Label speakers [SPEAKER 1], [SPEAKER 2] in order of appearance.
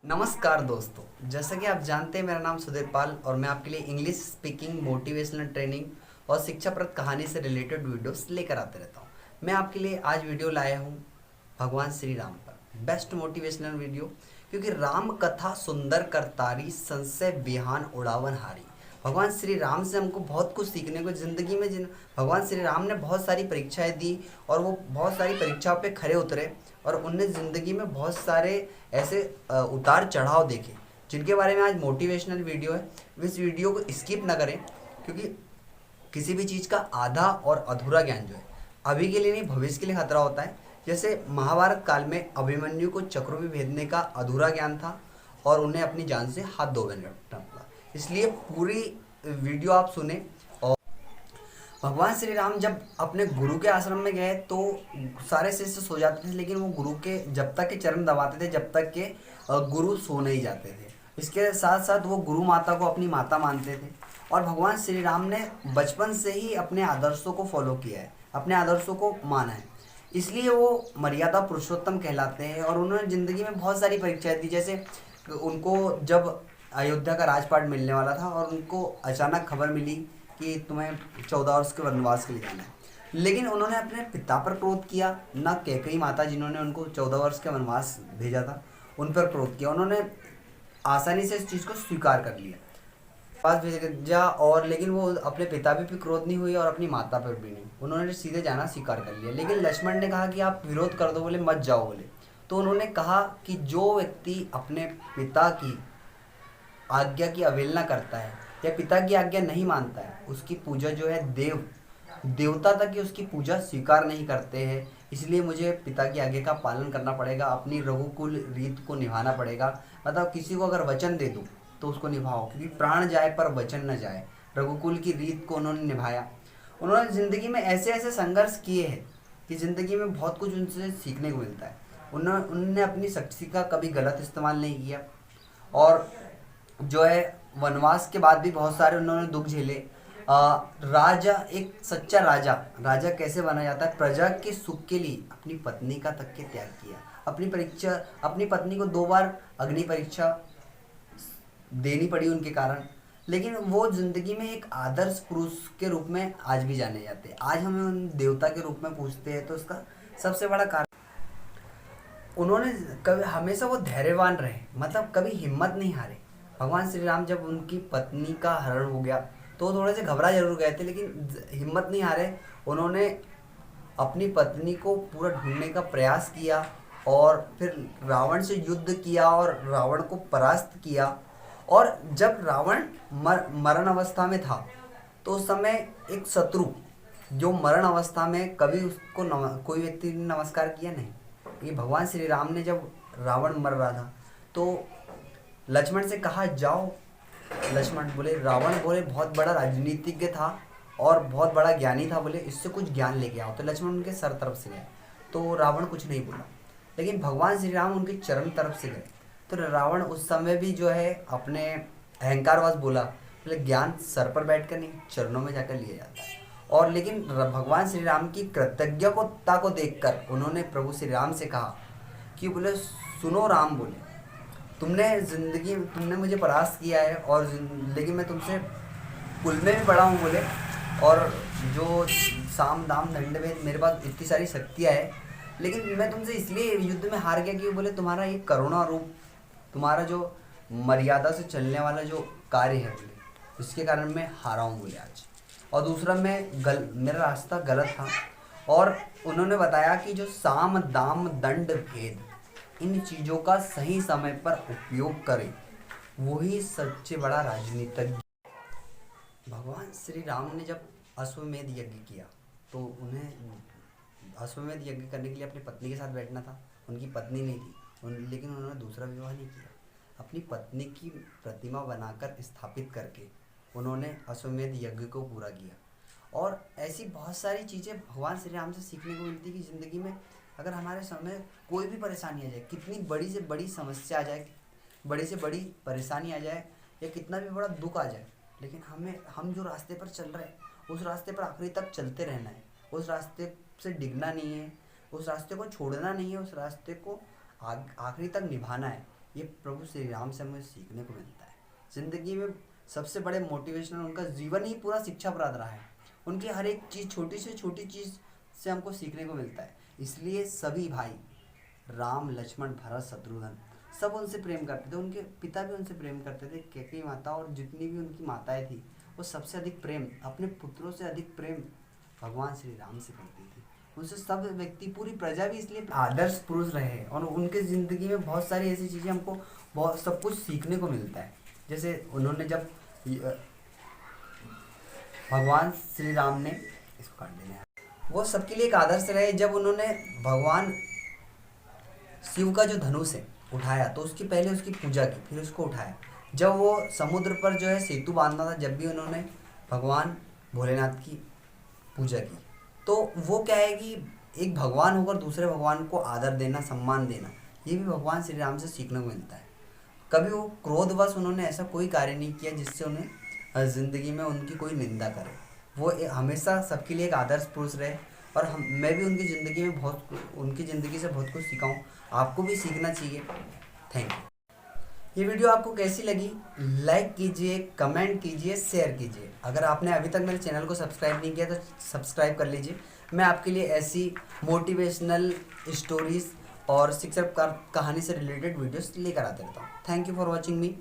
[SPEAKER 1] नमस्कार दोस्तों, जैसा कि आप जानते हैं मेरा नाम सुधीर पाल और मैं आपके लिए इंग्लिश स्पीकिंग मोटिवेशनल ट्रेनिंग और शिक्षाप्रद कहानी से रिलेटेड वीडियोस लेकर आते रहता हूं। मैं आपके लिए आज वीडियो लाया हूं भगवान श्री राम पर, बेस्ट मोटिवेशनल वीडियो। क्योंकि राम कथा सुंदर करतारी, संशय बिहान उड़ावन हारी। भगवान श्री राम से हमको बहुत कुछ सीखने को ज़िंदगी में। जिन भगवान श्री राम ने बहुत सारी परीक्षाएं दी और वो बहुत सारी परीक्षाओं पे खरे उतरे और उनने ज़िंदगी में बहुत सारे ऐसे उतार चढ़ाव देखे जिनके बारे में आज मोटिवेशनल वीडियो है। इस वीडियो को स्किप ना करें, क्योंकि किसी भी चीज़ का आधा और अधूरा ज्ञान जो है अभी के लिए नहीं भविष्य के लिए खतरा होता है। जैसे महाभारत काल में अभिमन्यु को चक्रों भेदने का अधूरा ज्ञान था और उन्हें अपनी जान से हाथ धोना पड़ा। इसलिए पूरी वीडियो आप सुने। और भगवान श्री राम जब अपने गुरु के आश्रम में गए तो सारे शिष्य सो जाते थे, लेकिन वो गुरु के जब तक के चरण दबाते थे जब तक के गुरु सो नहीं जाते थे। इसके साथ साथ वो गुरु माता को अपनी माता मानते थे और भगवान श्री राम ने बचपन से ही अपने आदर्शों को फॉलो किया है, अपने आदर्शों को माना है। इसलिए वो मर्यादा पुरुषोत्तम कहलाते हैं और उन्होंने ज़िंदगी में बहुत सारी परीक्षाएं दी। जैसे उनको जब अयोध्या का राजपाट मिलने वाला था और उनको अचानक खबर मिली कि तुम्हें 14 वर्ष के वनवास के लिए जाना है, लेकिन उन्होंने अपने पिता पर क्रोध किया, न कैकेयी माता जिन्होंने उनको 14 वर्ष के वनवास भेजा था उन पर क्रोध किया। उन्होंने आसानी से इस चीज़ को स्वीकार कर लिया, पास भेजा। और लेकिन वो अपने पिता भी क्रोध नहीं हुई और अपनी माता पर भी नहीं, उन्होंने सीधे जाना स्वीकार कर लिया। लेकिन लक्ष्मण ने कहा कि आप विरोध कर दो, बोले मत जाओ बोले। तो उन्होंने कहा कि जो व्यक्ति अपने पिता की आज्ञा की अवहेलना करता है या पिता की आज्ञा नहीं मानता है, उसकी पूजा जो है देवता तक की उसकी पूजा स्वीकार नहीं करते हैं। इसलिए मुझे पिता की आज्ञा का पालन करना पड़ेगा, अपनी रघुकुल रीत को निभाना पड़ेगा। मतलब किसी को अगर वचन दे दूँ तो उसको निभाओ, क्योंकि प्राण जाए पर वचन न जाए। रघुकुल की रीत को उन्होंने निभाया। उन्होंने ज़िंदगी में ऐसे ऐसे संघर्ष किए हैं कि ज़िंदगी में बहुत कुछ उनसे सीखने को मिलता है। उन्होंने अपनी शक्ति का कभी गलत इस्तेमाल नहीं किया और जो है वनवास के बाद भी बहुत सारे उन्होंने दुख झेले। राजा, एक सच्चा राजा कैसे बना जाता है, प्रजा के सुख के लिए अपनी पत्नी का तक के त्याग किया। अपनी पत्नी को 2 बार अग्नि परीक्षा देनी पड़ी उनके कारण, लेकिन वो जिंदगी में एक आदर्श पुरुष के रूप में आज भी जाने जाते हैं। आज हमें उन देवता के रूप में पूछते हैं, तो उसका सबसे बड़ा कारण उन्होंने कभी हमेशा वो धैर्यवान रहे, मतलब कभी हिम्मत नहीं हारे। भगवान श्री राम जब उनकी पत्नी का हरण हो गया तो थोड़े से घबरा जरूर गए थे, लेकिन हिम्मत नहीं हारे। उन्होंने अपनी पत्नी को पूरा ढूंढने का प्रयास किया और फिर रावण से युद्ध किया और रावण को परास्त किया। और जब रावण मरण अवस्था में था तो उस समय एक शत्रु जो मरण अवस्था में, कभी उसको कोई व्यक्ति ने नमस्कार किया नहीं। ये भगवान श्री राम ने जब रावण मर रहा था तो लक्ष्मण से कहा जाओ। लक्ष्मण बोले, रावण बोले बहुत बड़ा राजनीतिज्ञ था और बहुत बड़ा ज्ञानी था, बोले इससे कुछ ज्ञान लेके आओ। तो लक्ष्मण उनके सर तरफ से गए तो रावण कुछ नहीं बोला, लेकिन भगवान श्री राम उनके चरण तरफ से गए तो रावण उस समय भी जो है अपने अहंकारवश बोला, बोले ज्ञान सर पर बैठ कर नहीं चरणों में जाकर लिया जाता है। और लेकिन भगवान श्री राम की कृतज्ञता को देखकर उन्होंने प्रभु श्री राम से कहा कि बोले सुनो राम, बोले तुमने मुझे परास्त किया है और लेकिन मैं तुमसे कुल में भी बड़ा हूँ बोले, और जो साम दाम दंड में मेरे पास इतनी सारी शक्तियाँ है, लेकिन मैं तुमसे इसलिए युद्ध में हार गया कि बोले तुम्हारा ये करुणा रूप, तुम्हारा जो मर्यादा से चलने वाला जो कार्य है बोले, इसके कारण मैं हारा हूँ बोले आज। और दूसरा मेरा रास्ता गलत था। और उन्होंने बताया कि जो साम दाम दंड भेद, इन चीज़ों का सही समय पर उपयोग करें, वही सबसे बड़ा राजनीतिज्ञ। भगवान श्री राम ने जब अश्वमेध यज्ञ किया तो उन्हें अश्वमेध यज्ञ करने के लिए अपनी पत्नी के साथ बैठना था। उनकी पत्नी नहीं थी, लेकिन उन्होंने दूसरा विवाह नहीं किया। अपनी पत्नी की प्रतिमा बनाकर स्थापित करके उन्होंने अश्वमेध यज्ञ को पूरा किया। और ऐसी बहुत सारी चीज़ें भगवान श्री राम से सीखने को मिलती कि ज़िंदगी में अगर हमारे सामने कोई भी परेशानी आ जाए, कितनी बड़ी से बड़ी समस्या आ जाए, बड़ी से बड़ी परेशानी आ जाए या कितना भी बड़ा दुख आ जाए, लेकिन हम जो रास्ते पर चल रहे हैं उस रास्ते पर आखिरी तक चलते रहना है। उस रास्ते से डिगना नहीं है, उस रास्ते को छोड़ना नहीं है, उस रास्ते को आखिरी तक निभाना है। ये प्रभु श्री राम से हमें सीखने को मिलता है। ज़िंदगी में सबसे बड़े मोटिवेशनल उनका जीवन ही पूरा शिक्षाप्रद रहा है। उनकी हर एक चीज़, छोटी से छोटी चीज़ से हमको सीखने को मिलता है। इसलिए सभी भाई, राम, लक्ष्मण, भरत, शत्रुघ्न, सब उनसे प्रेम करते थे। उनके पिता भी उनसे प्रेम करते थे। कैकेयी माता और जितनी भी उनकी माताएं थी, वो सबसे अधिक प्रेम, अपने पुत्रों से अधिक प्रेम भगवान श्री राम से करती थी। उनसे सब व्यक्ति, पूरी प्रजा भी इसलिए आदर्श पुरुष रहे हैं। और उनके ज़िंदगी में बहुत सारी ऐसी चीज़ें हमको बहुत सब कुछ सीखने को मिलता है। जैसे उन्होंने जब भगवान श्री राम ने, इसको काट देना है, वो सबके लिए एक आदर्श रहे। जब उन्होंने भगवान शिव का जो धनुष है उठाया, तो उसकी पहले उसकी पूजा की, फिर उसको उठाया। जब वो समुद्र पर जो है सेतु बांधना था, जब भी उन्होंने भगवान भोलेनाथ की पूजा की। तो वो क्या है कि एक भगवान होकर दूसरे भगवान को आदर देना, सम्मान देना, ये भी भगवान श्री राम से सीखने को मिलता है। कभी वो क्रोधवश उन्होंने ऐसा कोई कार्य नहीं किया जिससे उन्हें ज़िंदगी में उनकी कोई निंदा करे। वो हमेशा सबके लिए एक आदर्श पुरुष रहे। और मैं भी उनकी ज़िंदगी में उनकी ज़िंदगी से बहुत कुछ सीखा हूँ। आपको भी सीखना चाहिए। Thank you. ये वीडियो आपको कैसी लगी? लाइक कीजिए, कमेंट कीजिए, शेयर कीजिए। अगर आपने अभी तक मेरे चैनल को सब्सक्राइब नहीं किया तो सब्सक्राइब कर लीजिए। मैं आपके लिए ऐसी मोटिवेशनल स्टोरीज़ और शिक्षा कहानी से रिलेटेड वीडियोस लेकर आते रहता हूँ। Thank you for watching me.